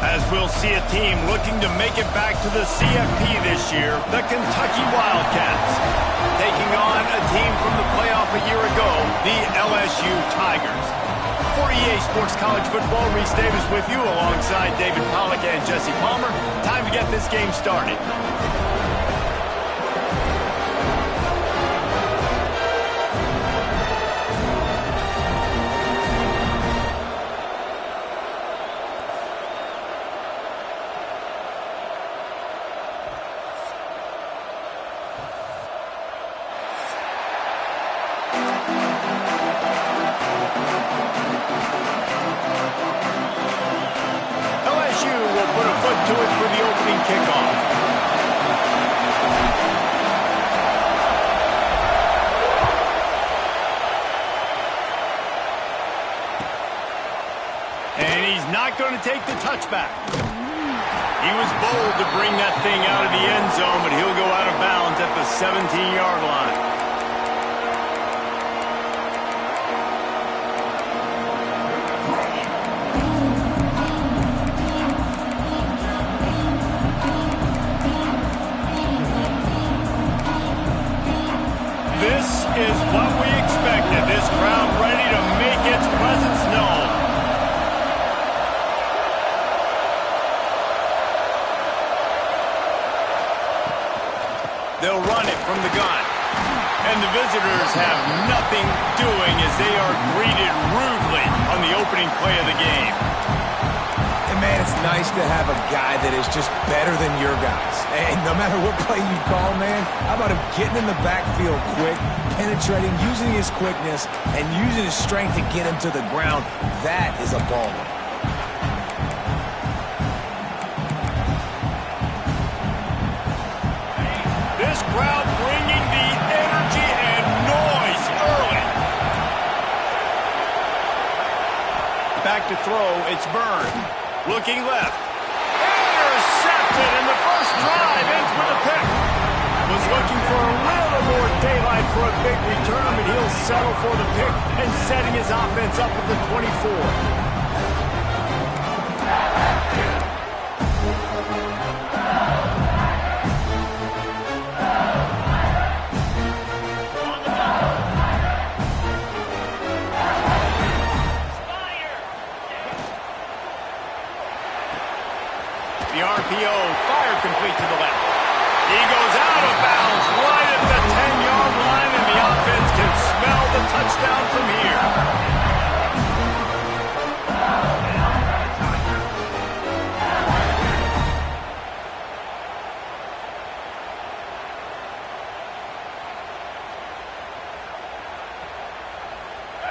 As we'll see a team looking to make it back to the CFP this year, the Kentucky Wildcats, taking on a team from the playoff a year ago, the LSU Tigers. For EA Sports College Football, Reese Davis with you alongside David Pollack and Jesse Palmer. Time to get this game started. To it for the opening kickoff. And he's not going to take the touchback. He was bold to bring that thing out of the end zone, but he'll go out of bounds at the 17-yard line. Is what we expected. This crowd ready to make its presence known. They'll run it from the gun. And the visitors have nothing doing as they are greeted rudely on the opening play of the game. And man, it's nice to have a guy that is just better than your guys. And no matter what play you call, man, how about him getting in the backfield quick, penetrating, using his quickness, and using his strength to get him to the ground? That is a baller. This crowd bringing the energy and noise early. Back to throw, it's Byrne. Looking left. Intercepted, and the first drive ends with a pick. Was looking for a little more daylight for a big return, but he'll settle for the pick and setting his offense up at the 24. The RPO, fire complete to the left. He goes out of bounds right at the 10-yard line, and the offense can smell the touchdown from here.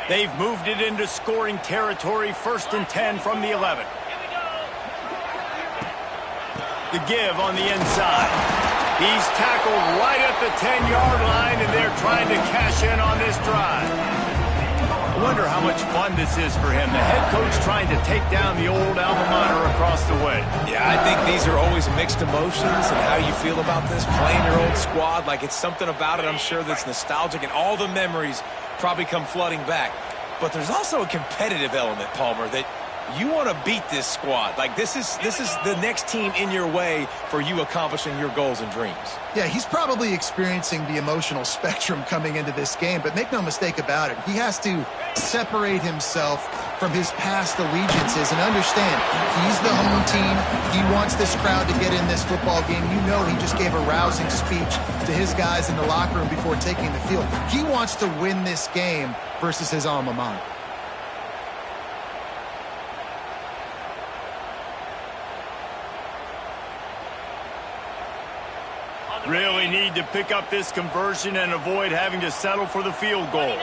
They've moved it into scoring territory, 1st and 10 from the 11. The give on the inside. He's tackled right at the 10-yard line, and they're trying to cash in on this drive. I wonder how much fun this is for him. The head coach trying to take down the old alma mater across the way. Yeah, I think these are always mixed emotions, and how you feel about this, playing your old squad. Like, it's something about it, I'm sure, that's nostalgic, and all the memories probably come flooding back. But there's also a competitive element, Palmer, that you want to beat this squad. Like, this is the next team in your way for you accomplishing your goals and dreams. Yeah, he's probably experiencing the emotional spectrum coming into this game, but make no mistake about it, he has to separate himself from his past allegiances and understand he's the home team. He wants this crowd to get in this football game. You know, he just gave a rousing speech to his guys in the locker room before taking the field. He wants to win this game versus his alma mater. Really need to pick up this conversion and avoid having to settle for the field goal.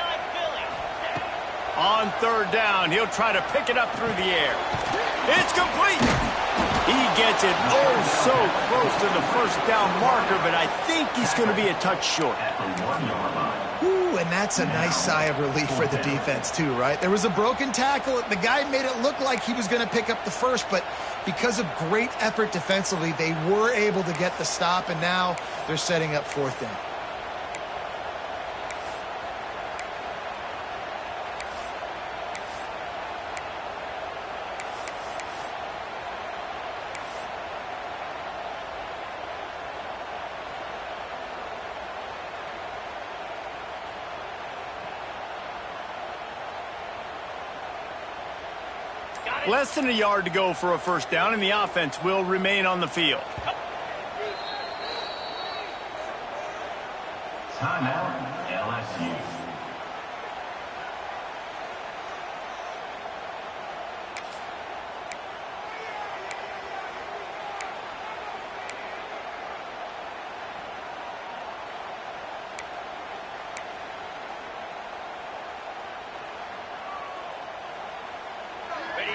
On 3rd down, he'll try to pick it up through the air. It's complete. He gets it so close to the 1st down marker, but I think he's going to be a touch short. Ooh, and that's a nice sigh of relief for the defense too, right? There was a broken tackle. The guy made it look like he was going to pick up the first, but because of great effort defensively, they were able to get the stop, and now they're setting up 4th down. Less than a yard to go for a first down, and the offense will remain on the field. Timeout, LSU.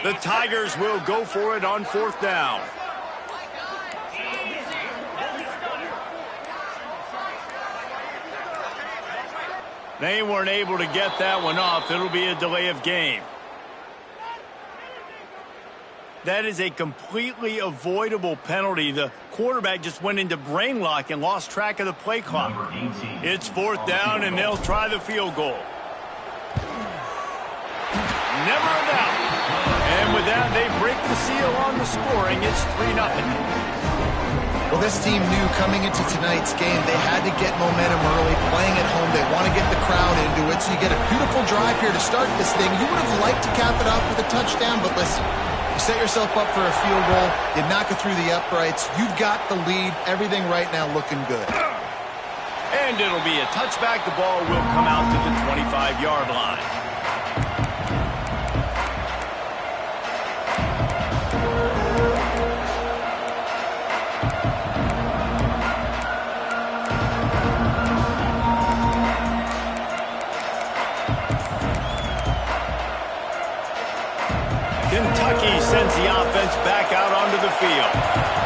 The Tigers will go for it on fourth down. They weren't able to get that one off. It'll be a delay of game. That is a completely avoidable penalty. The quarterback just went into brain lock and lost track of the play clock. It's fourth down, and they'll try the field goal. Never a doubt. And with that, they break the seal on the scoring. It's 3-0. Well, this team knew coming into tonight's game they had to get momentum early, playing at home. They want to get the crowd into it, so you get a beautiful drive here to start this thing. You would have liked to cap it off with a touchdown, but listen, you set yourself up for a field goal, you knock it through the uprights, you've got the lead, everything right now looking good. And it'll be a touchback. The ball will come out to the 25-yard line. Kentucky sends the offense back out onto the field.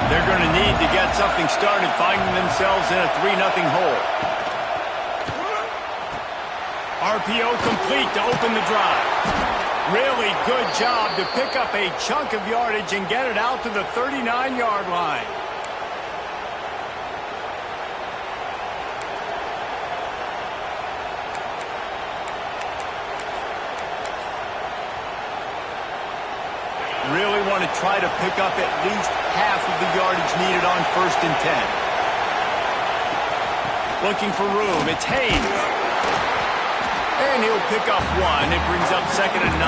They're going to need to get something started, finding themselves in a 3-0 hole. RPO complete to open the drive. Really good job to pick up a chunk of yardage and get it out to the 39-yard line. Really want to try to pick up at least half of the yardage needed on 1st and 10. Looking for room. It's Hayes. And he'll pick up one. It brings up 2nd and 9.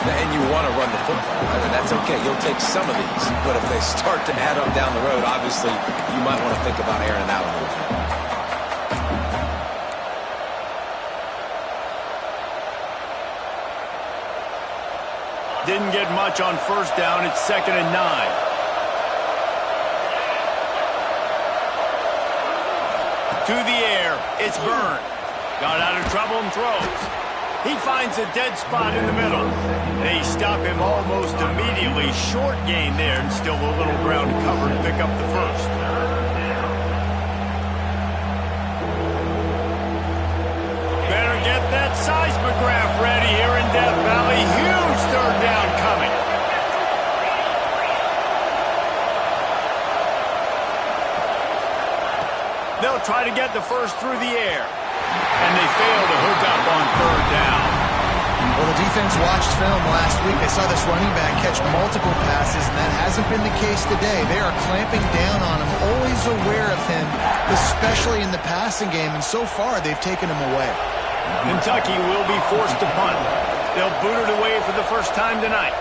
And you want to run the football. I mean, that's okay. You'll take some of these. But if they start to add up down the road, obviously, you might want to think about airing out a little bit. Didn't get much on 1st down. It's 2nd and 9. To the air. It's Byrne. Got out of trouble and throws. He finds a dead spot in the middle. They stop him almost immediately. Short gain there, and still a little ground to cover to pick up the first. Better get that seismograph ready here in Death Valley. Huge 3rd down coming. They'll try to get the first through the air. And they fail to hook up on 3rd down. Well, the defense watched film last week. They saw this running back catch multiple passes, and that hasn't been the case today. They are clamping down on him, always aware of him, especially in the passing game, and so far they've taken him away. Kentucky will be forced to punt. They'll boot it away for the first time tonight.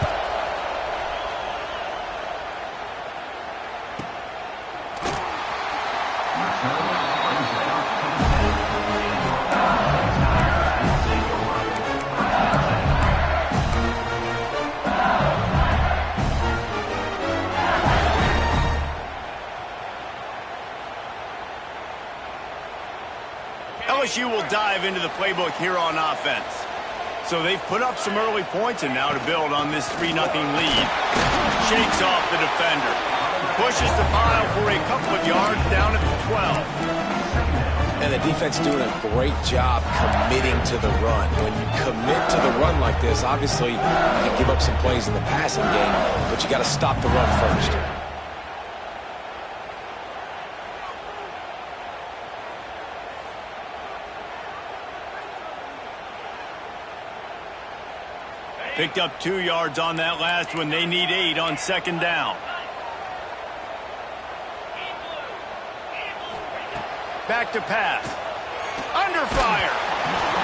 LSU will dive into the playbook here on offense. So they've put up some early points, and now to build on this 3-0 lead. Shakes off the defender. Pushes the pile for a couple of yards down at the 12. And the defense doing a great job committing to the run. When you commit to the run like this, obviously you can give up some plays in the passing game, but you got to stop the run first. Picked up 2 yards on that last one. They need 8 on 2nd down. Back to pass. Under fire.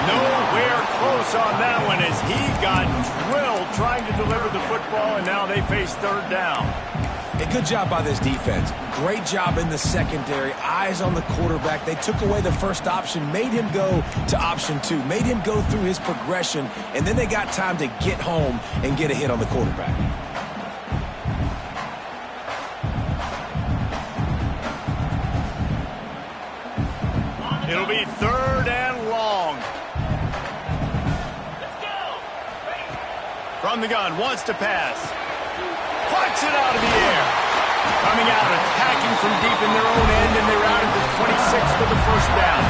Nowhere close on that one as he got drilled trying to deliver the football, and now they face third down. A good job by this defense. Great job in the secondary. Eyes on the quarterback. They took away the first option, made him go to option 2, made him go through his progression, and then they got time to get home and get a hit on the quarterback. It'll be third and long. From the gun, wants to pass. Plucks it out of the air. Coming out, attacking from deep in their own end, and they're out at the 26 for the first down.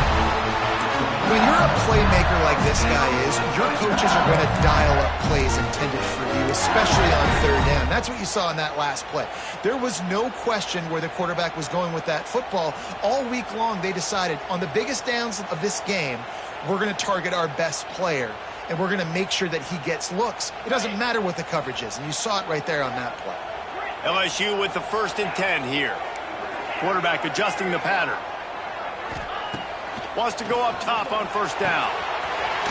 When you're a playmaker like this guy is, your coaches are going to dial up plays intended for you, especially on third down. That's what you saw in that last play. There was no question where the quarterback was going with that football. All week long, they decided on the biggest downs of this game, we're going to target our best player, and we're going to make sure that he gets looks. It doesn't matter what the coverage is, and you saw it right there on that play. LSU with the 1st and 10 here. Quarterback adjusting the pattern. Wants to go up top on first down.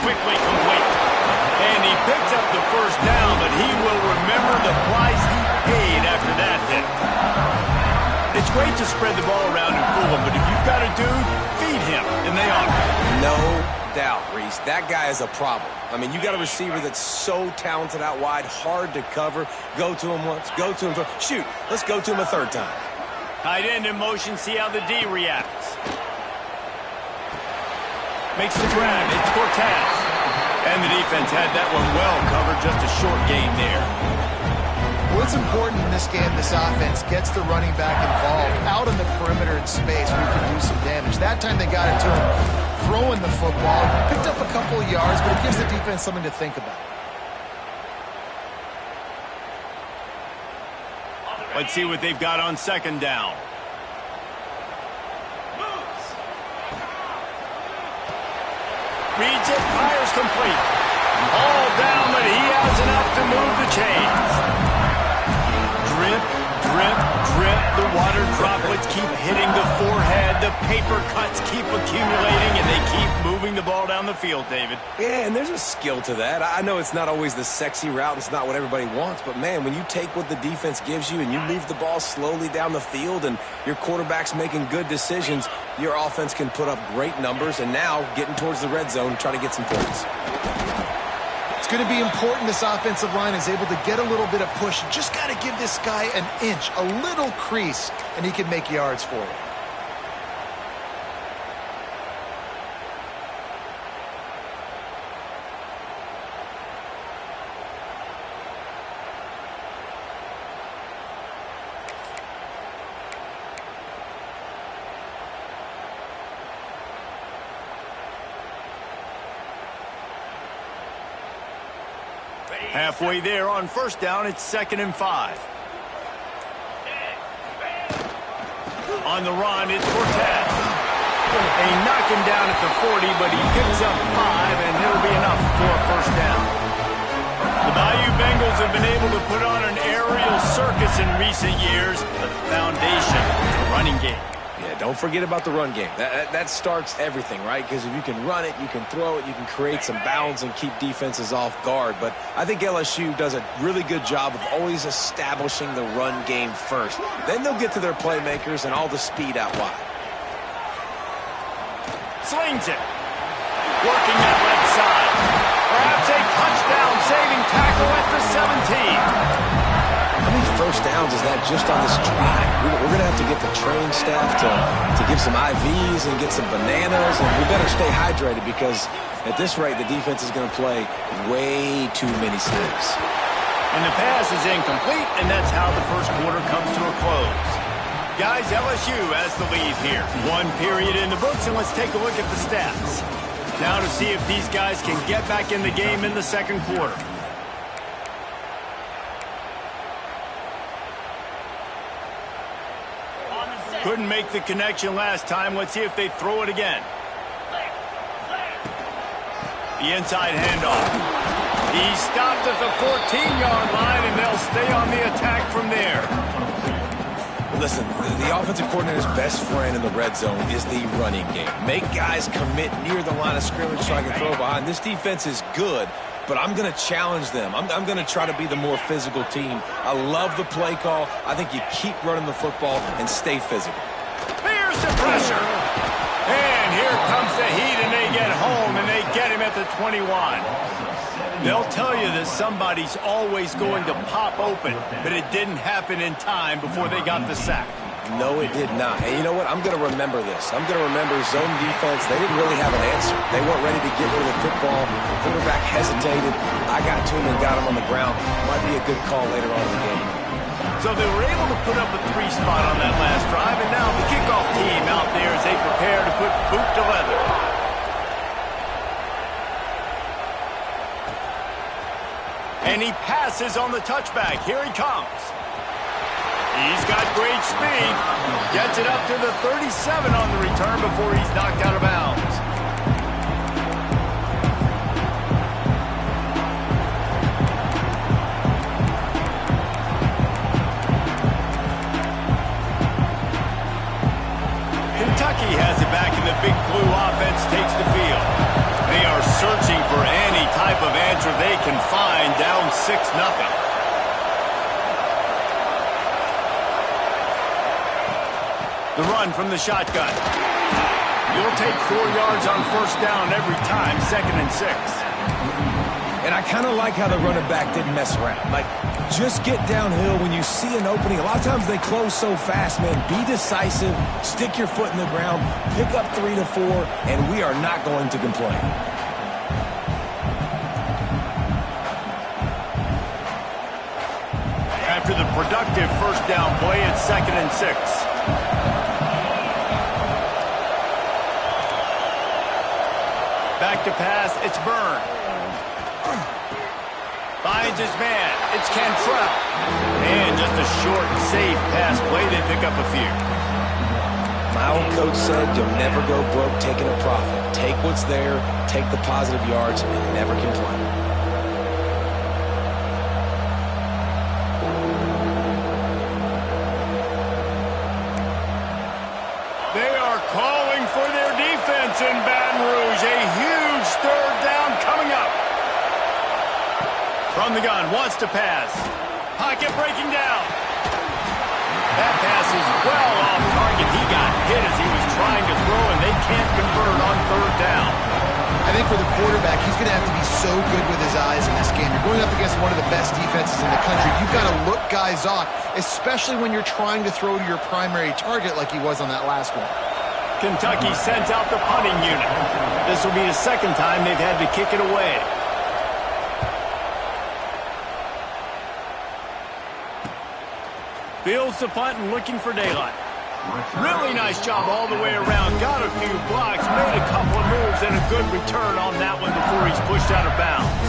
Quickly complete. And he picks up the first down, but he will remember the price he paid after that hit. It's great to spread the ball around and fool him, but if you've got a dude, feed him, and they are. No doubt, Reese. That guy is a problem. I mean, you got a receiver that's so talented out wide, hard to cover. Go to him once, go to him twice. Shoot, let's go to him a third time. Tight end in motion, see how the D reacts. Makes the grab, it's Cortez. And the defense had that one well covered, just a short gain there. What's important in this game, this offense gets the running back involved out on the perimeter in space where he can do some damage. That time they got it to him throwing the football. Picked up a couple of yards, but it gives the defense something to think about. Let's see what they've got on second down. Reads it, fires complete. All down, but he has enough to move the chains. Drip, drip, drip. The water droplets keep hitting the forehead. The paper cuts keep accumulating, and they keep moving the ball down the field, David. Yeah, and there's a skill to that. I know it's not always the sexy route. It's not what everybody wants. But, man, when you take what the defense gives you and you move the ball slowly down the field and your quarterback's making good decisions, your offense can put up great numbers. And now, getting towards the red zone, try to get some points. It's going to be important this offensive line is able to get a little bit of push. You just got to give this guy an inch, a little crease, and he can make yards for you. Halfway there on first down, it's 2nd and 5. On the run, it's Cortez. They knock him down at the 40, but he picks up 5, and it'll be enough for a first down. The Bayou Bengals have been able to put on an aerial circus in recent years, but the foundation is the running game. Yeah, don't forget about the run game. That starts everything, right? Because if you can run it, you can throw it, you can create some bounds and keep defenses off guard. But I think LSU does a really good job of always establishing the run game first. Then they'll get to their playmakers and all the speed out wide. Slings it. Working that left side. Perhaps a touchdown-saving tackle at the 17. How many first downs is that just on this drive? We're going to have to get the train staff to give some IVs and get some bananas, and we better stay hydrated because at this rate, the defense is going to play way too many snaps. And the pass is incomplete, and that's how the first quarter comes to a close. Guys, LSU has the lead here. 1 period in the books, and let's take a look at the stats. Now to see if these guys can get back in the game in the second quarter. Couldn't make the connection last time. Let's see if they throw it again. The inside handoff. He stopped at the 14-yard line, and they'll stay on the attack from there. Listen, the offensive coordinator's best friend in the red zone is the running game. Make guys commit near the line of scrimmage so I can throw behind. This defense is good, but I'm going to challenge them. I'm going to try to be the more physical team. I love the play call. I think you keep running the football and stay physical. Here's the pressure. And here comes the heat, and they get home, and they get him at the 21. They'll tell you that somebody's always going to pop open, but it didn't happen in time before they got the sack. No, it did not. And you know what? I'm going to remember this. I'm going to remember zone defense. They didn't really have an answer. They weren't ready to get rid of the football. The quarterback hesitated. I got to him and got him on the ground. Might be a good call later on in the game. So they were able to put up a 3 spot on that last drive, and now the kickoff team out there as they prepare to put boot to leather. And he passes on the touchback. Here he comes. He's got great speed. Gets it up to the 37 on the return before he's knocked out of bounds. Kentucky has it back, and the big blue offense takes the field. They are searching for any type of answer they can find, down 6-0. The run from the shotgun. You'll take 4 yards on first down every time, 2nd and 6. And I kind of like how the running back didn't mess around. Like, just get downhill when you see an opening. A lot of times they close so fast, man. Be decisive, stick your foot in the ground, pick up 3 to 4, and we are not going to complain. After the productive first down play, it's 2nd and 6. Back to pass, it's Byrne. Finds his man, it's Cantrell. And just a short, safe pass play, they pick up a few. My old coach said you'll never go broke taking a profit. Take what's there, take the positive yards, and never complain. They are calling for their defense in Baton Rouge. A huge 3rd down coming up. From the gun, wants to pass. Pocket breaking down. That pass is well off target. He got hit as he was trying to throw, and they can't convert on 3rd down. I think for the quarterback, he's going to have to be so good with his eyes in this game. You're going up against one of the best defenses in the country. You've got to look guys off, especially when you're trying to throw to your primary target like he was on that last one. Kentucky sends out the punting unit. This will be the 2nd time they've had to kick it away. Fields the punt and looking for daylight. Really nice job all the way around. Got a few blocks, made a couple of moves, and a good return on that one before he's pushed out of bounds.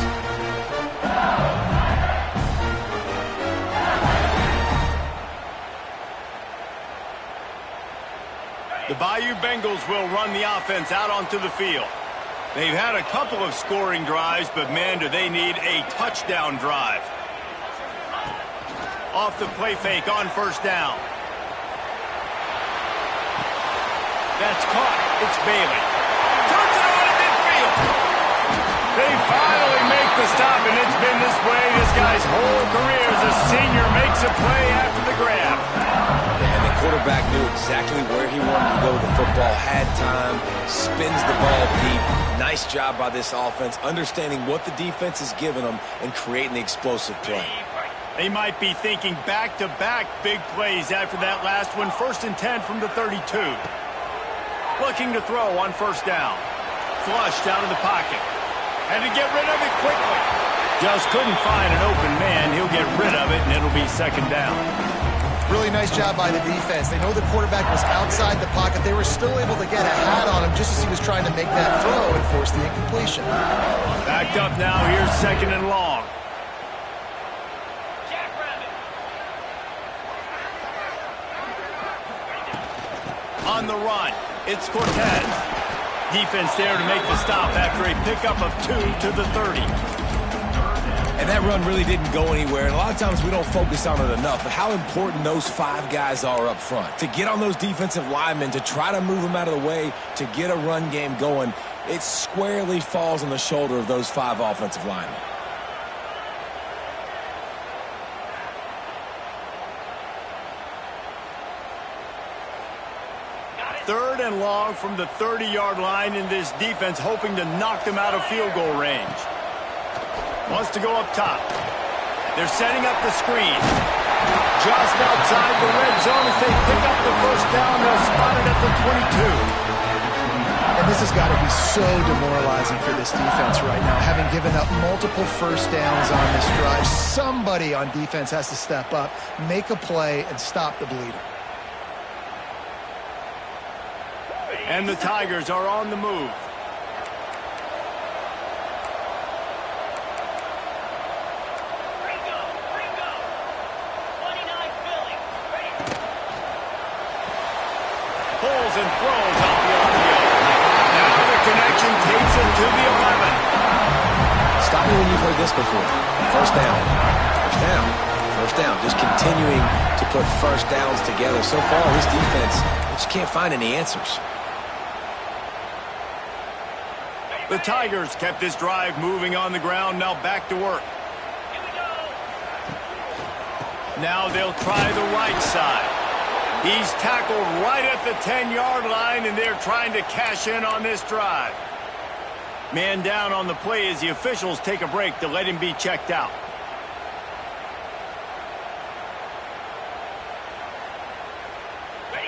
The Bayou Bengals will run the offense out onto the field. They've had a couple of scoring drives, but man, do they need a touchdown drive. Off the play fake on first down. That's caught. It's Bailey. Turns it on to midfield. They finally make the stop, and it's been this way this guy's whole career as a senior makes a play after the grab. And the quarterback knew exactly where he wanted to go with the football, had time, spins the ball deep. Nice job by this offense, understanding what the defense is giving them and creating the explosive play. They might be thinking back-to-back big plays after that last one. 1st and 10 from the 32. Looking to throw on first down. Flushed out of the pocket. Had to get rid of it quickly. Just couldn't find an open man. He'll get rid of it, and it'll be 2nd down. Really nice job by the defense. They know the quarterback was outside the pocket. They were still able to get a hat on him just as he was trying to make that throw and force the incompletion. Backed up now. Here's 2nd and long. On the run, it's Cortez. Defense there to make the stop after a pickup of 2 to the 30. And that run really didn't go anywhere. And a lot of times we don't focus on it enough, but how important those 5 guys are up front. To get on those defensive linemen, to try to move them out of the way, to get a run game going, it squarely falls on the shoulder of those 5 offensive linemen. Third and long from the 30-yard line, in this defense hoping to knock them out of field goal range. Wants to go up top. They're setting up the screen. Just outside the red zone as they pick up the first down. They'll spot it at the 22. And this has got to be so demoralizing for this defense right now, having given up multiple first downs on this drive. Somebody on defense has to step up, make a play, and stop the bleeding. And the Tigers are on the move. Pulls and throws out the RPO. Now the connection takes it to the 11. Stop me when you've heard this before. First down. First down. First down. Just continuing to put first downs together. So far, this defense just can't find any answers. The Tigers kept this drive moving on the ground. Now back to work. Now they'll try the right side. He's tackled right at the 10-yard line, and they're trying to cash in on this drive. Man down on the play as the officials take a break to let him be checked out.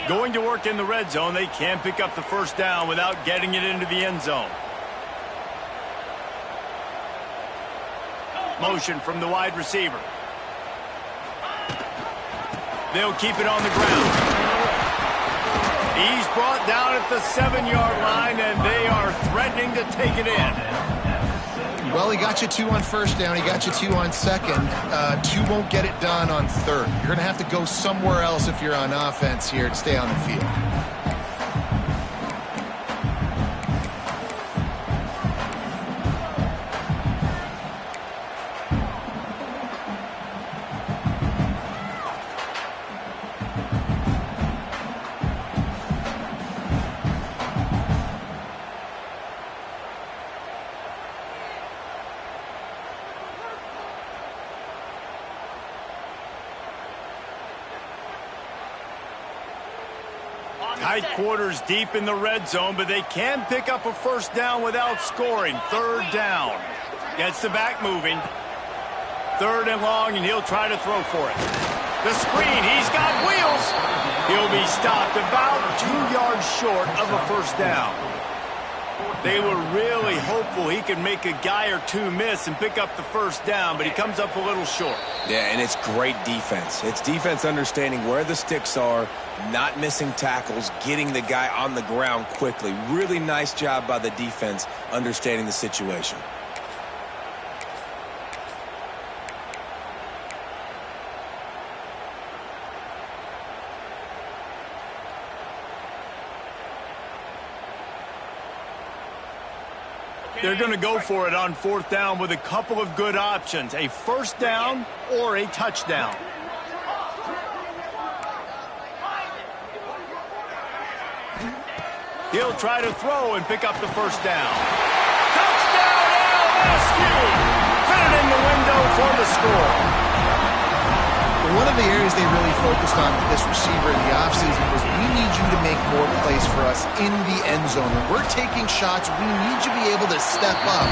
Going to work in the red zone, they can pick up the first down without getting it into the end zone. Motion from the wide receiver. They'll keep it on the ground. He's brought down at the 7-yard line, and they are threatening to take it in. Well, he got you 2 on first down. He got you 2 on second. 2 won't get it done on third. You're going to have to go somewhere else if you're on offense here to stay on the field. Tight quarters deep in the red zone, but they can pick up a first down without scoring. Third down. Gets the back moving. Third and long, and he'll try to throw for it. The screen, he's got wheels. He'll be stopped about 2 yards short of a first down. They were really hopeful he could make a guy or 2 miss and pick up the first down, but he comes up a little short. Yeah, and it's great defense. It's defense understanding where the sticks are, not missing tackles, getting the guy on the ground quickly. Really nice job by the defense understanding the situation. They're going to go for it on fourth down with a couple of good options, a first down or a touchdown. He'll try to throw and pick up the first down. Touchdown, LSU! Fit it in the window for the score. One of the areas they really focused on with this receiver in the offseason was, we need you to make more plays for us in the end zone. When we're taking shots, we need you to be able to step up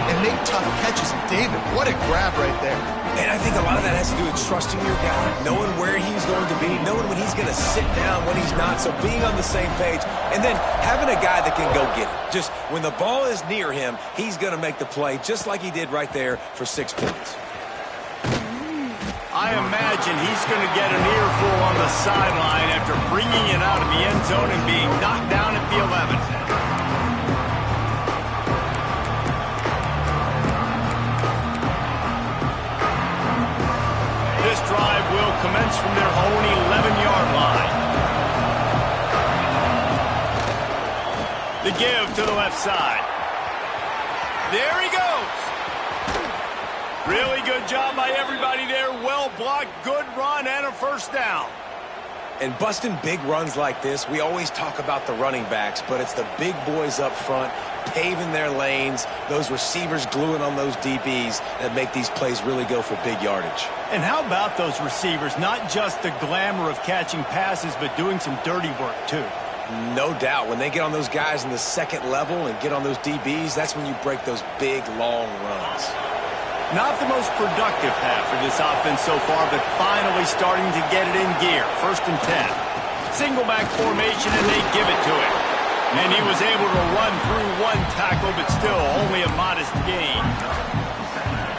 and make tough catches. And David, what a grab right there. And I think a lot of that has to do with trusting your guy, knowing where he's going to be, knowing when he's going to sit down, when he's not, so being on the same page, and then having a guy that can go get it. Just when the ball is near him, he's going to make the play, just like he did right there for 6 points. I imagine he's going to get an earful on the sideline after bringing it out of the end zone and being knocked down at the 11. This drive will commence from their own 11-yard line. The give to the left side. There he goes. Really good job by everybody there. Well blocked, good run, and a first down. And busting big runs like this, we always talk about the running backs, but it's the big boys up front paving their lanes, those receivers gluing on those DBs that make these plays really go for big yardage. And how about those receivers? Not just the glamour of catching passes, but doing some dirty work too. No doubt. When they get on those guys in the second level and get on those DBs, that's when you break those big, long runs. Not the most productive half for this offense so far, but finally starting to get it in gear. 1st and 10. Single back formation, and they give it to him. And he was able to run through one tackle, but still only a modest gain.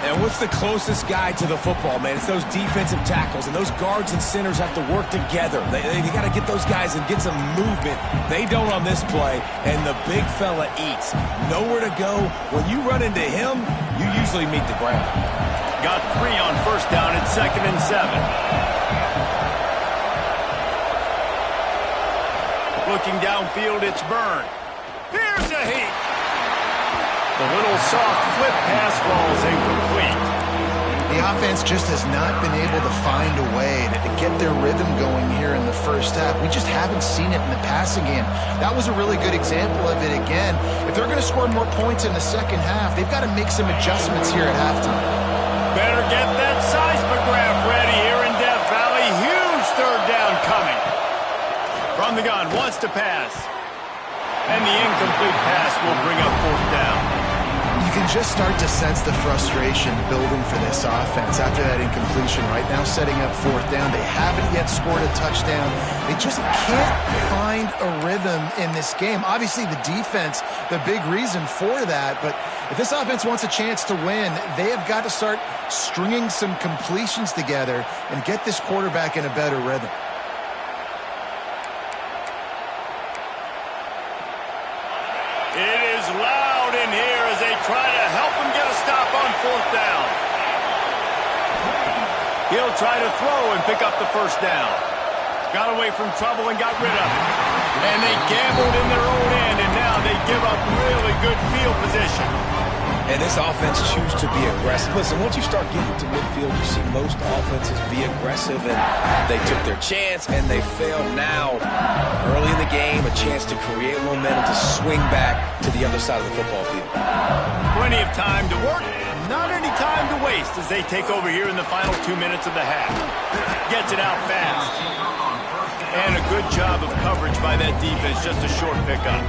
And what's the closest guy to the football, man? It's those defensive tackles, and those guards and centers have to work together. They got to get those guys and get some movement. They don't on this play, and the big fella eats. Nowhere to go. When you run into him, you usually meet the ground. Got 3 on 1st down at 2nd and 7. Looking downfield, it's Byrne. Here's a heat. The little soft flip pass falls incomplete. The offense just has not been able to find a way to get their rhythm going here in the first half. We just haven't seen it in the passing game. That was a really good example of it again. If they're going to score more points in the second half, they've got to make some adjustments here at halftime. Better get that seismograph ready here in Death Valley. Huge 3rd down coming. From the gun, wants to pass. And the incomplete pass will bring up 4th down. You can just start to sense the frustration building for this offense after that incompletion. Right now setting up 4th down. They haven't yet scored a touchdown. They just can't find a rhythm in this game. Obviously the defense, the big reason for that, but if this offense wants a chance to win, they have got to start stringing some completions together and get this quarterback in a better rhythm. It is loud in here as they try to help him get a stop on 4th down. He'll try to throw and pick up the 1st down. Got away from trouble and got rid of it. And they gambled in their own end, and now they give up really good field position. And this offense chooses to be aggressive. Listen, once you start getting to midfield, you see most offenses be aggressive, and they took their chance, and they failed now. Early in the game, a chance to create momentum to swing back to the other side of the football field. Plenty of time to work, not any time to waste as they take over here in the final 2 minutes of the half. Gets it out fast. And a good job of coverage by that defense, just a short pickup.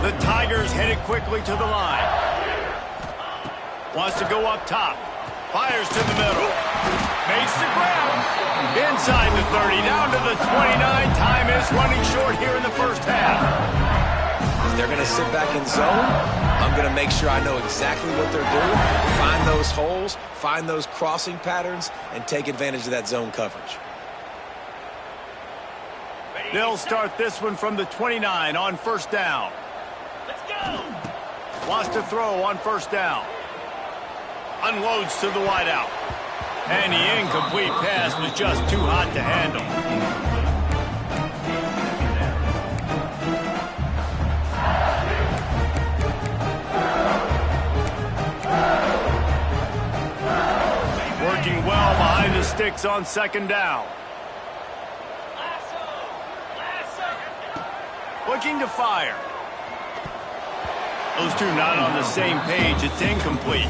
The Tigers headed quickly to the line. Wants to go up top. Fires to the middle. Makes the grab. Inside the 30, down to the 29. Time is running short here in the first half. If they're going to sit back in zone, I'm going to make sure I know exactly what they're doing, find those holes, find those crossing patterns, and take advantage of that zone coverage. They'll start this one from the 29 on 1st down. Let's go. Wants to throw on 1st down. Unloads to the wideout. And the incomplete pass was just too hot to handle. Working well behind the sticks on 2nd down. Looking to fire. Those two not on the same page. It's incomplete.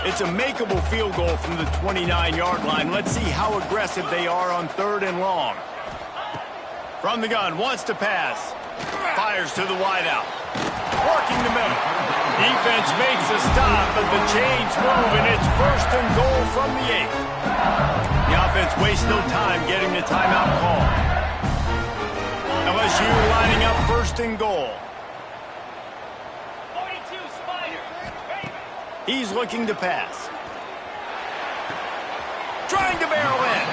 It's a makeable field goal from the 29-yard line. Let's see how aggressive they are on 3rd and long. From the gun, wants to pass. Fires to the wideout. Working the middle. Defense makes a stop, but the chains move, and it's 1st and goal from the 8. The offense wastes no time getting the timeout call. LSU lining up 1st and goal. 42 Spider. He's looking to pass. Trying to barrel in.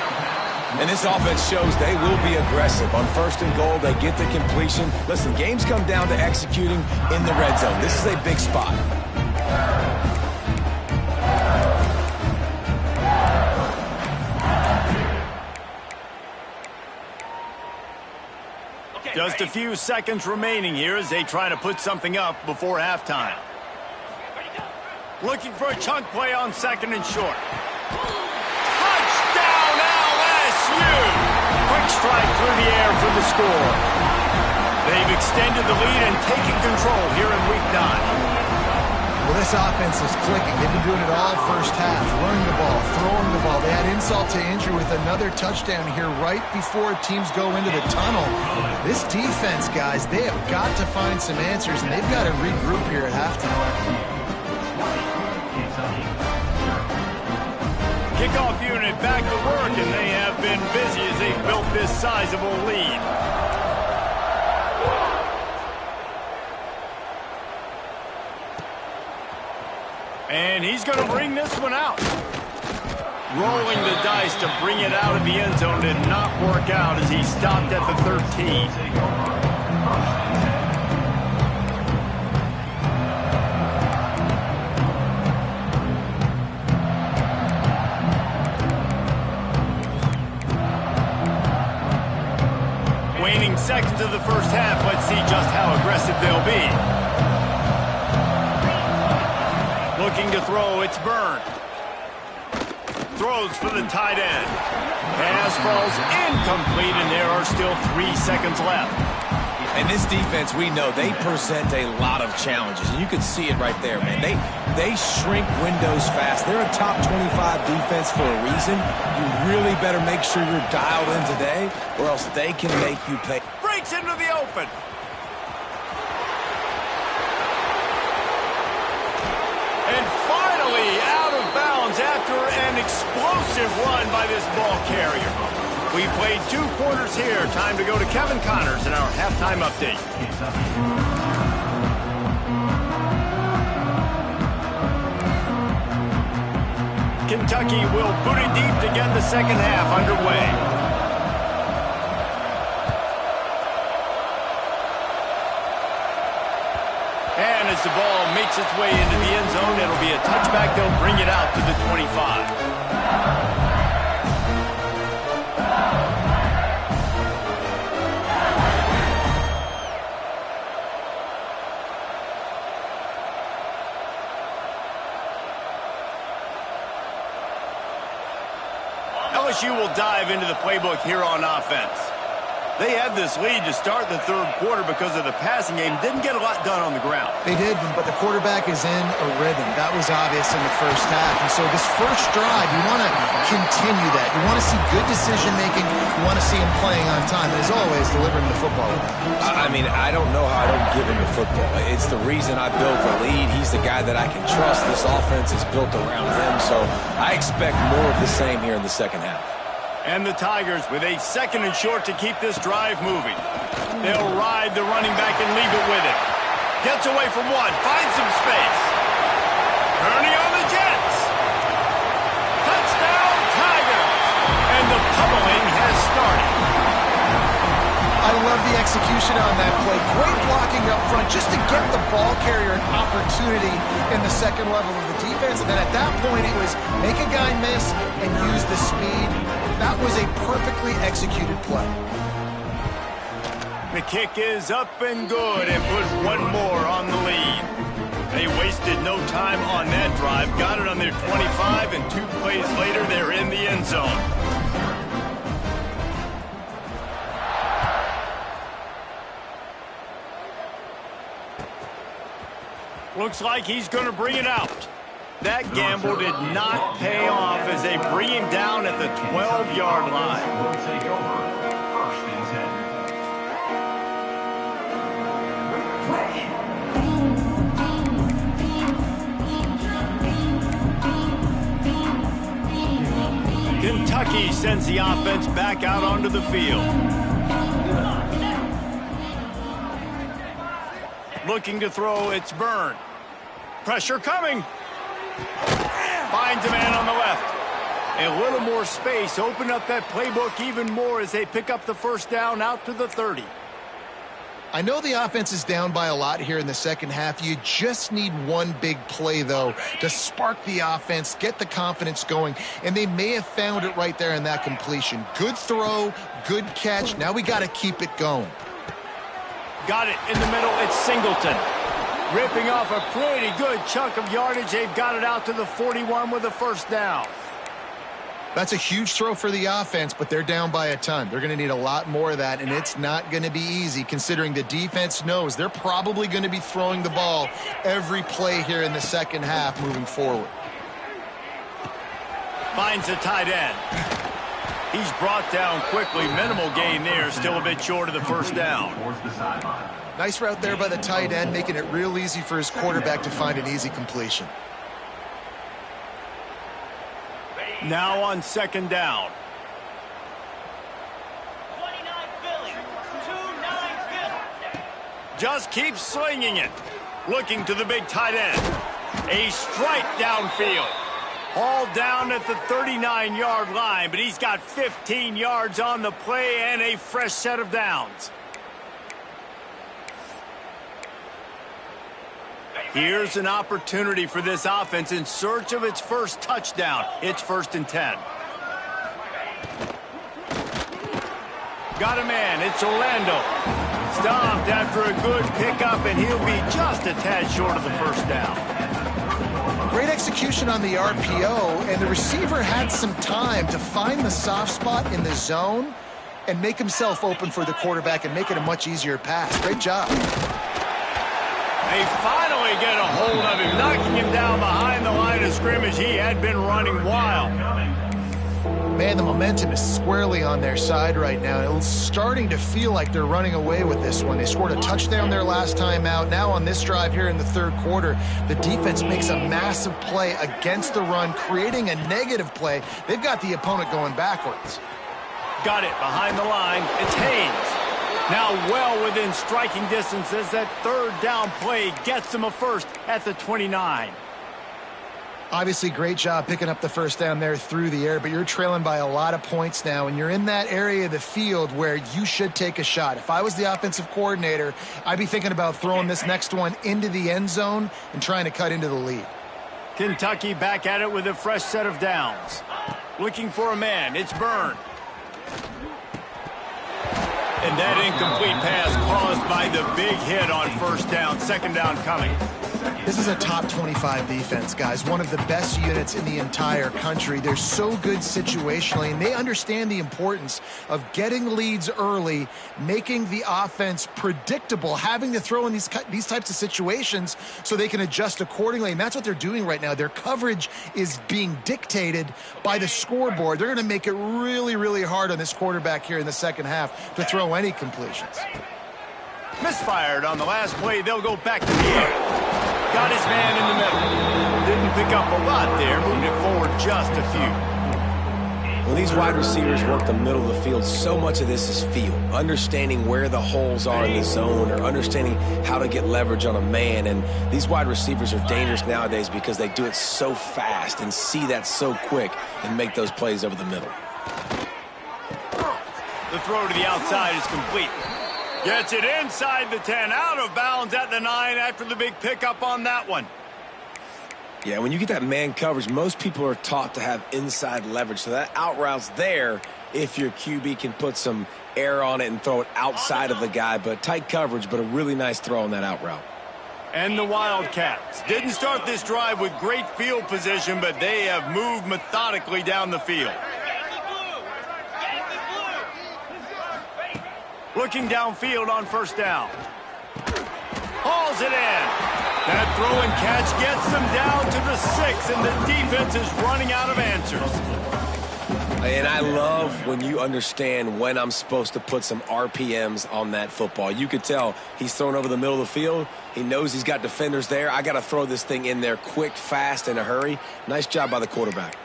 And this offense shows they will be aggressive. On 1st and goal, they get the completion. Listen, games come down to executing in the red zone. This is a big spot. Just a few seconds remaining here as they try to put something up before halftime. Looking for a chunk play on second and short. Touchdown LSU! Quick strike through the air for the score. They've extended the lead and taken control here in Week 9. Well, this offense is clicking. They've been doing it all first half, running the ball, throwing the ball. They had insult to injury with another touchdown here right before teams go into the tunnel. This defense, guys, they have got to find some answers, and they've got to regroup here at halftime. Kickoff unit back to work, and they have been busy as they've built this sizable lead. And he's going to bring this one out. Rolling the dice to bring it out of the end zone did not work out as he stopped at the 13. Waning seconds of the first half. Let's see just how aggressive they'll be. Looking to throw, it's Byrne. Throws for the tight end. Pass falls incomplete, and there are still 3 seconds left. And this defense, we know, they present a lot of challenges. And you can see it right there, man. They shrink windows fast. They're a top 25 defense for a reason. You really better make sure you're dialed in today, or else they can make you pay. Breaks into the open. And finally out of bounds after an explosive run by this ball carrier. We played 2 quarters here. Time to go to Kevin Connors in our halftime update. Kentucky will boot it deep to get the second half underway. And as the ball makes its way into the end zone, it'll be a touchback. They'll bring it out to the 25. LSU will dive into the playbook here on offense. They had this lead to start the third quarter because of the passing game. Didn't get a lot done on the ground. They did, but the quarterback is in a rhythm. That was obvious in the first half. And so this first drive, you want to continue that. You want to see good decision-making. You want to see him playing on time. And as always, delivering the football. I mean, I don't know how I don't give him the football. It's the reason I built the lead. He's the guy that I can trust. This offense is built around him. So I expect more of the same here in the second half. And the Tigers with a second and short to keep this drive moving. They'll ride the running back and leave it with him. Gets away from one, finds some space. Kearney on the Jets. Touchdown Tigers. And the pummeling has started. I love the execution on that play. Great blocking up front just to get the ball carrier an opportunity in the second level of the defense. And then at that point, it was make a guy miss and use the speed. That was a perfectly executed play. The kick is up and good and put one more on the lead. They wasted no time on that drive. Got it on their 25, and 2 plays later, they're in the end zone. Looks like he's going to bring it out. That gamble did not pay off as they bring him down at the 12-yard line. Will take over. First and 10. Kentucky sends the offense back out onto the field. Looking to throw, it's Byrne. Pressure coming. Finds a man on the left. A little more space. Open up that playbook even more as they pick up the first down out to the 30. I know the offense is down by a lot here in the second half. You just need one big play, though, to spark the offense, get the confidence going, and they may have found it right there in that completion. Good throw, good catch. Now we got to keep it going. Got it in the middle. It's Singleton. Ripping off a pretty good chunk of yardage. They've got it out to the 41 with a first down. That's a huge throw for the offense, but they're down by a ton. They're going to need a lot more of that, and it's not going to be easy considering the defense knows they're probably going to be throwing the ball every play here in the second half moving forward. Finds a tight end. He's brought down quickly. Minimal gain there. Still a bit short of the first down. Towards the sideline. Nice route there by the tight end, making it real easy for his quarterback to find an easy completion. Now on second down. 29 Philly. 2-9 Philly. Just keeps slinging it. Looking to the big tight end. A strike downfield. Hauled down at the 39-yard line, but he's got 15 yards on the play and a fresh set of downs. Here's an opportunity for this offense in search of its first touchdown. It's 1st and 10. Got a man. It's Orlando. Stopped after a good pickup, and he'll be just a tad short of the first down. Great execution on the RPO, and the receiver had some time to find the soft spot in the zone and make himself open for the quarterback and make it a much easier pass. Great job. They finally get a hold of him, knocking him down behind the line of scrimmage. He had been running wild. Man, the momentum is squarely on their side right now. It's starting to feel like they're running away with this one. They scored a touchdown their last time out. Now on this drive here in the third quarter, the defense makes a massive play against the run, creating a negative play. They've got the opponent going backwards. Got it behind the line. It's Haynes. Now well within striking distance as that third down play gets them a first at the 29. Obviously, great job picking up the first down there through the air, but you're trailing by a lot of points now, and you're in that area of the field where you should take a shot. If I was the offensive coordinator, I'd be thinking about throwing this next one into the end zone and trying to cut into the lead. Kentucky back at it with a fresh set of downs. Looking for a man. It's Byrne. And that incomplete pass caused by the big hit on first down. Second down coming. This is a top 25 defense, guys. One of the best units in the entire country. They're so good situationally, and they understand the importance of getting leads early, making the offense predictable, having to throw in these types of situations so they can adjust accordingly. And that's what they're doing right now. Their coverage is being dictated by the scoreboard. They're going to make it really, really hard on this quarterback here in the second half to throw any completions. Misfired on the last play. They'll go back to the air. Got his man in the middle. Didn't pick up a lot there. Moved it forward just a few. When these wide receivers work the middle of the field, so much of this is feel. Understanding where the holes are in the zone or understanding how to get leverage on a man. And these wide receivers are dangerous nowadays because they do it so fast and see that so quick and make those plays over the middle. The throw to the outside is complete. Gets it inside the 10, out of bounds at the 9 after the big pickup on that one. Yeah, when you get that man coverage, most people are taught to have inside leverage. So that out route's there if your QB can put some air on it and throw it outside of the guy. But tight coverage, but a really nice throw on that out route. And the Wildcats didn't start this drive with great field position, but they have moved methodically down the field. Looking downfield on first down. Hauls it in. That throw and catch gets them down to the 6, and the defense is running out of answers. And I love when you understand when I'm supposed to put some RPMs on that football. You could tell he's thrown over the middle of the field. He knows he's got defenders there. I got to throw this thing in there quick, fast, in a hurry. Nice job by the quarterback.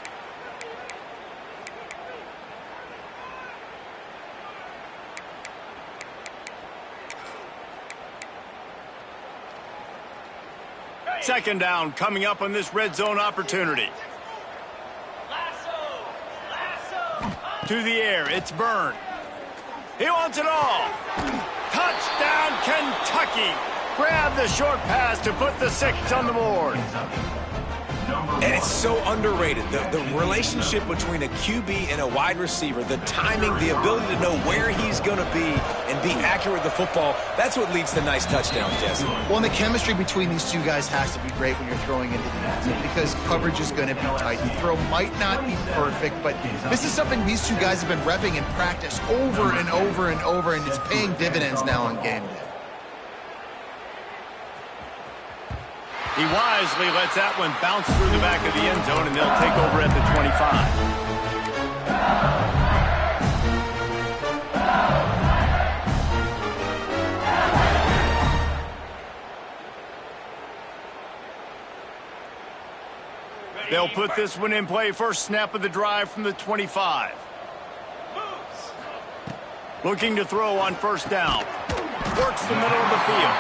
Second down coming up on this red zone opportunity. To the air, it's Byrne. He wants it all. Touchdown, Kentucky. Grab the short pass to put the 6 on the board. And it's so underrated. The relationship between a QB and a wide receiver, the timing, the ability to know where he's going to be and be accurate with the football, that's what leads to nice touchdowns, Jesse. Well, and the chemistry between these two guys has to be great when you're throwing into the end zone because coverage is going to be tight. The throw might not be perfect, but this is something these two guys have been repping in practice over and over and over, and it's paying dividends now on game day. He wisely lets that one bounce through the back of the end zone, and they'll take over at the 25. They'll put this one in play. First snap of the drive from the 25. Looking to throw on first down. Works the middle of the field.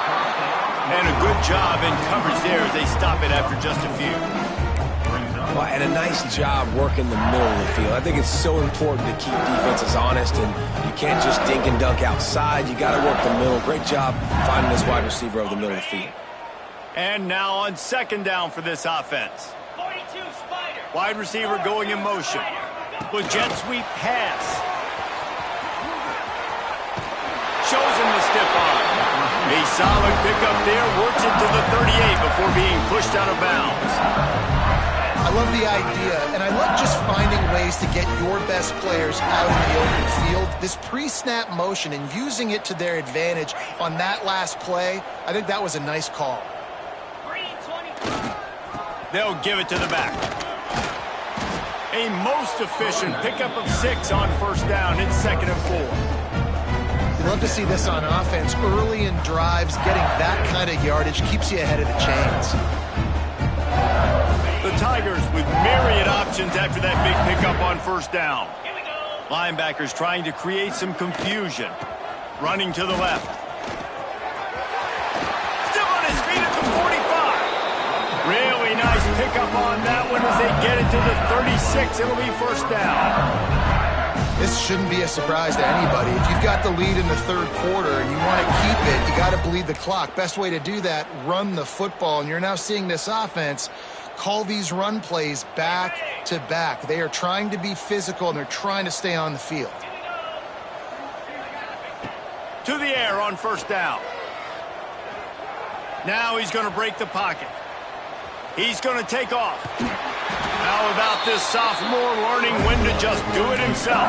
And a good job in coverage there as they stop it after just a few. Well, and a nice job working the middle of the field. I think it's so important to keep defenses honest, and you can't just dink and dunk outside. You got to work the middle. Great job finding this wide receiver over the middle of the field. And now on second down for this offense. 42 Spider. Wide receiver going in motion. With jet sweep pass. Shows him the stiff arm. A solid pickup there. Works it to the 38 before being pushed out of bounds. I love the idea, and I love just finding ways to get your best players out in the open field. This pre-snap motion and using it to their advantage on that last play, I think that was a nice call. 320. They'll give it to the back. A most efficient pickup of 6 on first down. It's 2nd and 4. You love to see this on offense. Early in drives, getting that kind of yardage keeps you ahead of the chains. The Tigers with myriad options after that big pickup on first down. Here we go. Linebackers trying to create some confusion. Running to the left. Still on his feet at the 45. Really nice pickup on that one as they get it to the 36. It'll be first down. This shouldn't be a surprise to anybody. If you've got the lead in the third quarter and you want to keep it, you got to bleed the clock. Best way to do that, run the football. And you're now seeing this offense call these run plays back to back. They are trying to be physical, and they're trying to stay on the field. To the air on first down. Now he's going to break the pocket. He's going to take off. How about this sophomore learning when to just do it himself?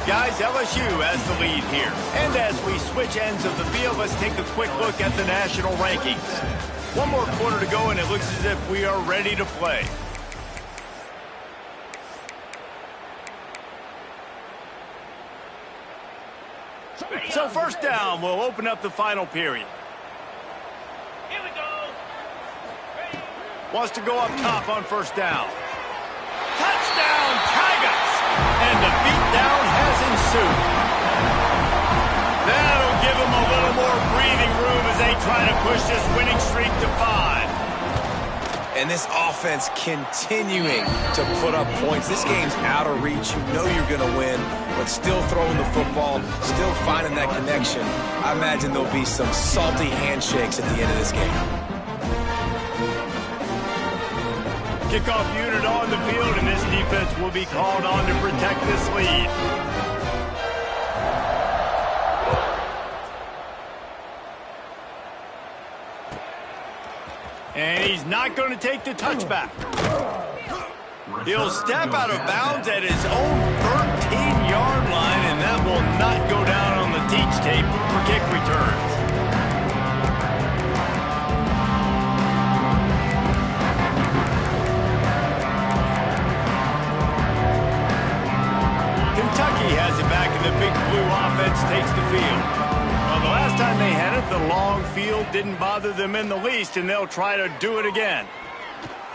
Guys, LSU has the lead here. And as we switch ends of the field, let's take a quick look at the national rankings. One more quarter to go, and it looks as if we are ready to play. So first down, we'll open up the final period. Here we go. Ready. Wants to go up top on first down. Touchdown, Tigers! And the beatdown has ensued. That'll give them a little more breathing room as they try to push this winning streak to 5. And this offense continuing to put up points. This game's out of reach. You know you're going to win, but still throwing the football, still finding that connection. I imagine there'll be some salty handshakes at the end of this game. Kickoff unit on the field, and this defense will be called on to protect this lead. And he's not going to take the touchback. He'll step out of bounds at his own 13-yard line, and that will not go down on the teach tape for kick returns. Kentucky has it back, and the big blue offense takes the field. Well, the last time they had it, the long field didn't bother them in the least, and they'll try to do it again.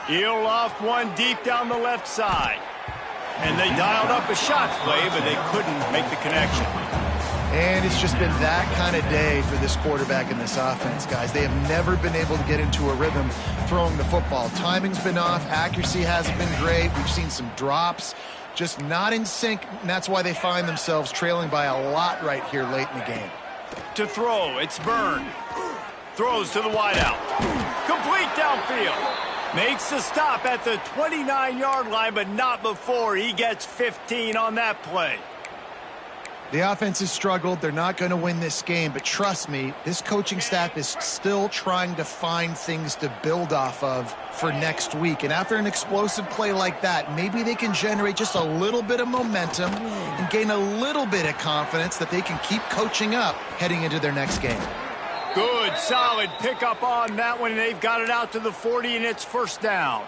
He'll loft one deep down the left side. And they dialed up a shot play, but they couldn't make the connection. And it's just been that kind of day for this quarterback and this offense, guys. They have never been able to get into a rhythm throwing the football. Timing's been off. Accuracy hasn't been great. We've seen some drops. just not in sync, and that's why they find themselves trailing by a lot right here late in the game. To throw, it's Byrne. Throws to the wideout. Complete downfield. Makes the stop at the 29-yard line, but not before he gets 15 on that play. The offense has struggled. They're not going to win this game, but trust me, this coaching staff is still trying to find things to build off of for next week. And after an explosive play like that, maybe they can generate just a little bit of momentum and gain a little bit of confidence that they can keep coaching up heading into their next game. Good, solid pickup on that one. They've got it out to the 40, and it's first down.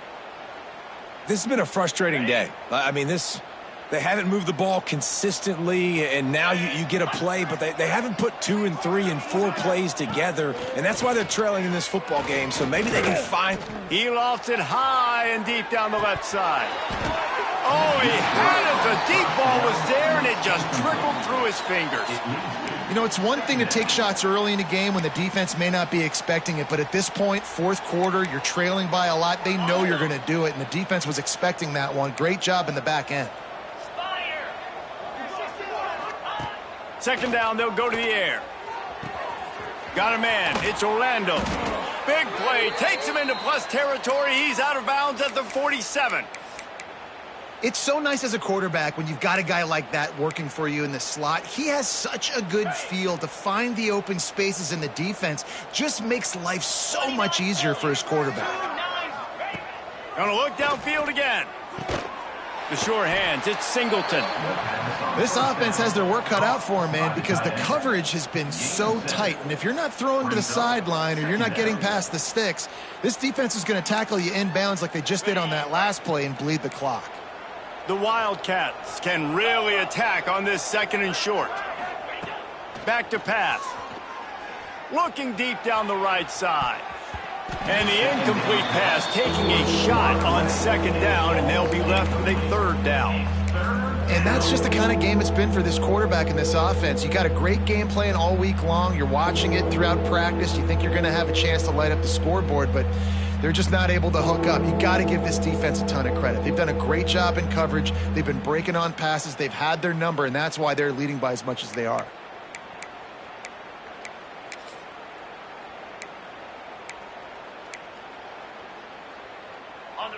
This has been a frustrating day. I mean, they haven't moved the ball consistently, and now you get a play, but they haven't put 2 and 3 and 4 plays together, and that's why they're trailing in this football game, so maybe they can find... He lofts it high and deep down the left side. Oh, he had it. The deep ball was there, and it just trickled through his fingers. You know, it's one thing to take shots early in the game when the defense may not be expecting it, but at this point, fourth quarter, you're trailing by a lot. They know you're going to do it, and the defense was expecting that one. Great job in the back end. Second down, they'll go to the air. Got a man. It's Orlando. Big play. Takes him into plus territory. He's out of bounds at the 47. It's so nice as a quarterback when you've got a guy like that working for you in the slot. He has such a good feel to find the open spaces in the defense. Just makes life so much easier for his quarterback. Gonna look downfield again. The sure hands, it's Singleton. This offense has their work cut out for him, man, because the coverage has been so tight. And if you're not throwing to the sideline or you're not getting past the sticks, this defense is going to tackle you inbounds like they just did on that last play and bleed the clock. The Wildcats can really attack on this second and short. Back to pass. Looking deep down the right side. And the incomplete pass taking a shot on second down, and they'll be left with a third down. And that's just the kind of game it's been for this quarterback in this offense. You got a great game plan all week long. You're watching it throughout practice. You think you're going to have a chance to light up the scoreboard, but they're just not able to hook up. You got to give this defense a ton of credit. They've done a great job in coverage. They've been breaking on passes. They've had their number, and that's why they're leading by as much as they are.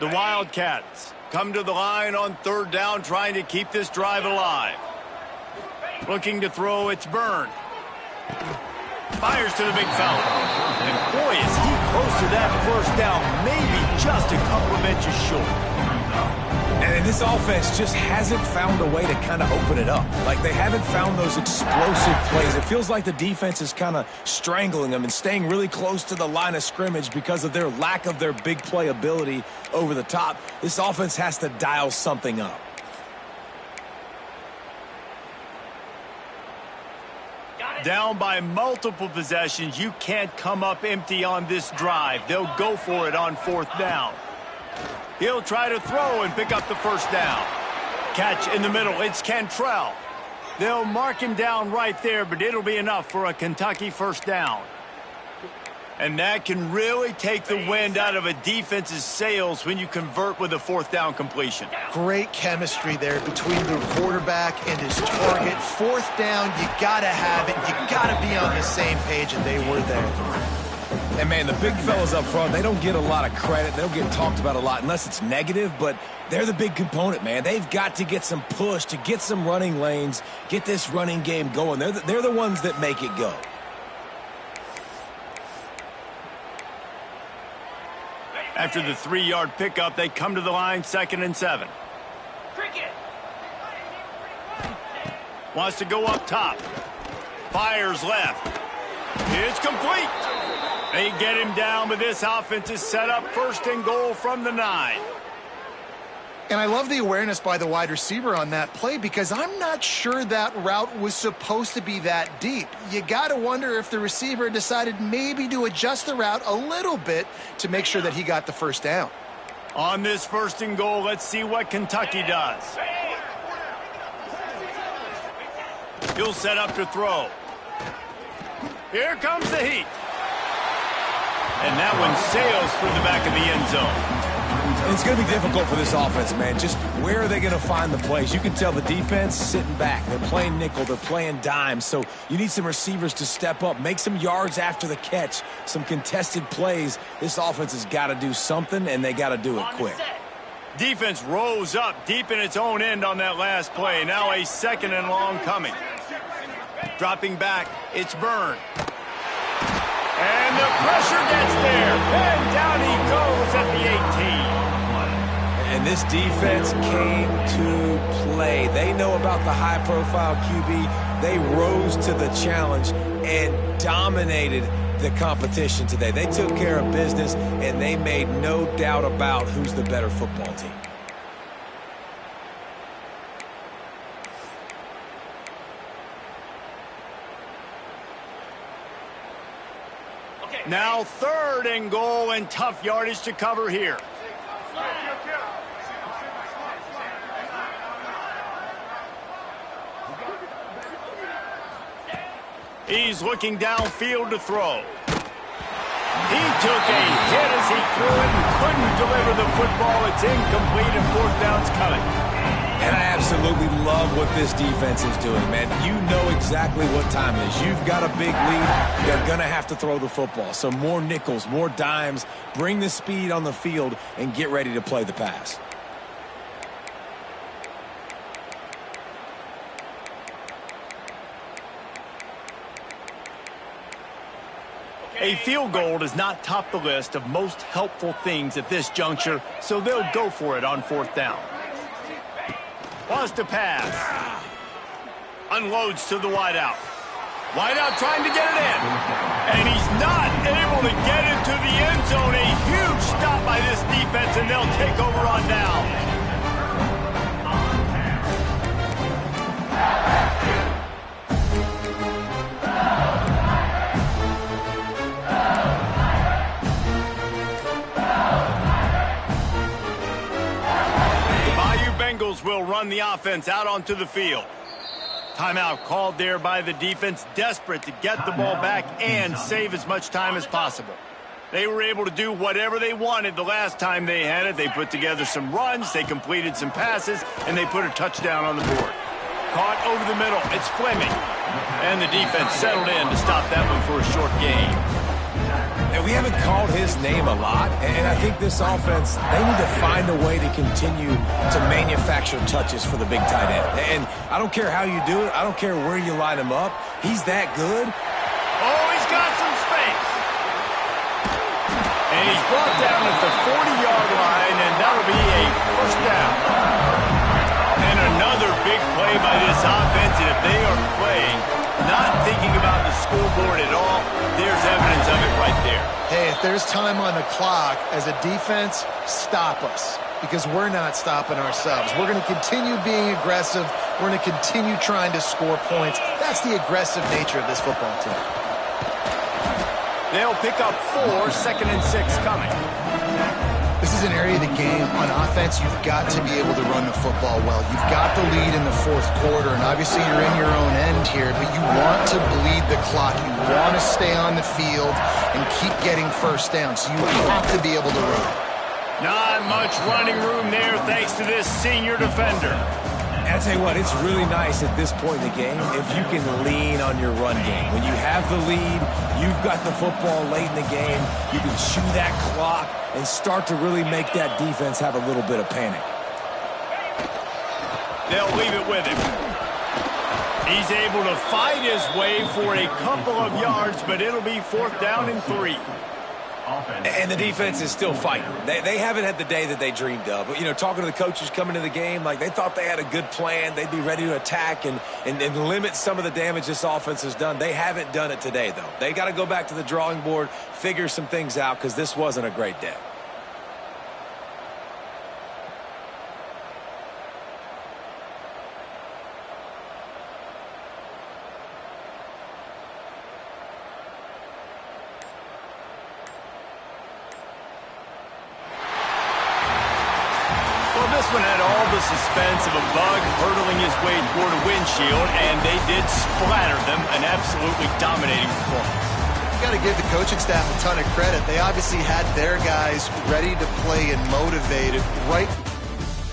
The Wildcats come to the line on third down, trying to keep this drive alive. Looking to throw, it's Byrne. Fires to the big fella. And boy, is he close to that first down, maybe just a couple of inches short. And this offense just hasn't found a way to kind of open it up. Like, they haven't found those explosive plays. It feels like the defense is kind of strangling them and staying really close to the line of scrimmage because of their lack of their big play ability over the top. This offense has to dial something up. Down by multiple possessions, you can't come up empty on this drive. They'll go for it on fourth down. He'll try to throw and pick up the first down. Catch in the middle, it's Cantrell. They'll mark him down right there, but it'll be enough for a Kentucky first down. And that can really take the wind out of a defense's sails when you convert with a fourth down completion. Great chemistry there between the quarterback and his target. Fourth down, you got to have it. You got to be on the same page, and they were there. And, man, the big fellas up front, they don't get a lot of credit. They don't get talked about a lot unless it's negative, but they're the big component, man. They've got to get some push, to get some running lanes, get this running game going. They're the ones that make it go. After the 3-yard pickup, they come to the line, 2nd and 7. Wants to go up top. Fires left. It's complete. They get him down, but this offense is set up 1st and goal from the 9. And I love the awareness by the wide receiver on that play because I'm not sure that route was supposed to be that deep. You got to wonder if the receiver decided maybe to adjust the route a little bit to make sure that he got the first down. On this 1st and goal, let's see what Kentucky does. He'll set up to throw. Here comes the heat. And that one sails through the back of the end zone. And it's going to be difficult for this offense, man. Just where are they going to find the plays? You can tell the defense sitting back. They're playing nickel. They're playing dime. So you need some receivers to step up, make some yards after the catch, some contested plays. This offense has got to do something, and they got to do it quick. Defense rose up deep in its own end on that last play. Now a 2nd and long coming. Dropping back, it's Byrne. And the pressure gets there. And down he goes at the 18. And this defense came to play. They know about the high-profile QB. They rose to the challenge and dominated the competition today. They took care of business, and they made no doubt about who's the better football team. Now 3rd and goal, and tough yardage to cover here. He's looking downfield to throw. He took a hit as he threw it and couldn't deliver the football. It's incomplete, and 4th down's coming. And I absolutely love what this defense is doing, man. You know exactly what time it is. You've got a big lead. You're going to have to throw the football. So more nickels, more dimes. Bring the speed on the field and get ready to play the pass. A field goal does not top the list of most helpful things at this juncture, so they'll go for it on 4th down. Wants to pass. Unloads to the wideout. Wideout trying to get it in. And he's not able to get into the end zone. A huge stop by this defense, and they'll take over on down. Will run the offense out onto the field. Timeout called there by the defense, desperate to get the ball back and save as much time as possible. They were able to do whatever they wanted the last time they had it. They put together some runs, they completed some passes, and they put a touchdown on the board. Caught over the middle, it's Fleming. And the defense settled in to stop that one for a short gain. And we haven't called his name a lot, and I think this offense, they need to find a way to continue to manufacture touches for the big tight end. And I don't care how you do it. I don't care where you line him up. He's that good. Oh, he's got some space. And he's brought down at the 40-yard line, and that'll be a 1st down. And another big play by this offense, and if they are playing, not thinking about the scoreboard at all, there's evidence of it right there. Hey, if there's time on the clock, as a defense, stop us, because we're not stopping ourselves. We're going to continue being aggressive. We're going to continue trying to score points. That's the aggressive nature of this football team. They'll pick up 4, 2nd and 6 coming. This is an area of the game. On offense, you've got to be able to run the football well. You've got the lead in the 4th quarter, and obviously you're in your own end here, but you want to bleed the clock. You want to stay on the field and keep getting 1st down, so you have to be able to run. Not much running room there thanks to this senior defender. And I tell you what, it's really nice at this point in the game if you can lean on your run game. When you have the lead, you've got the football late in the game, you can chew that clock and start to really make that defense have a little bit of panic. They'll leave it with him. He's able to fight his way for a couple of yards, but it'll be 4th down and 3. And the defense is still fighting. They haven't had the day that they dreamed of. You know, talking to the coaches coming to the game, like they thought they had a good plan. They'd be ready to attack and limit some of the damage this offense has done. They haven't done it today, though. They got to go back to the drawing board, figure some things out, because this wasn't a great day. This one had all the suspense of a bug hurtling his way toward a windshield, and they did splatter them, an absolutely dominating performance. got to give the coaching staff a ton of credit. They obviously had their guys ready to play and motivated right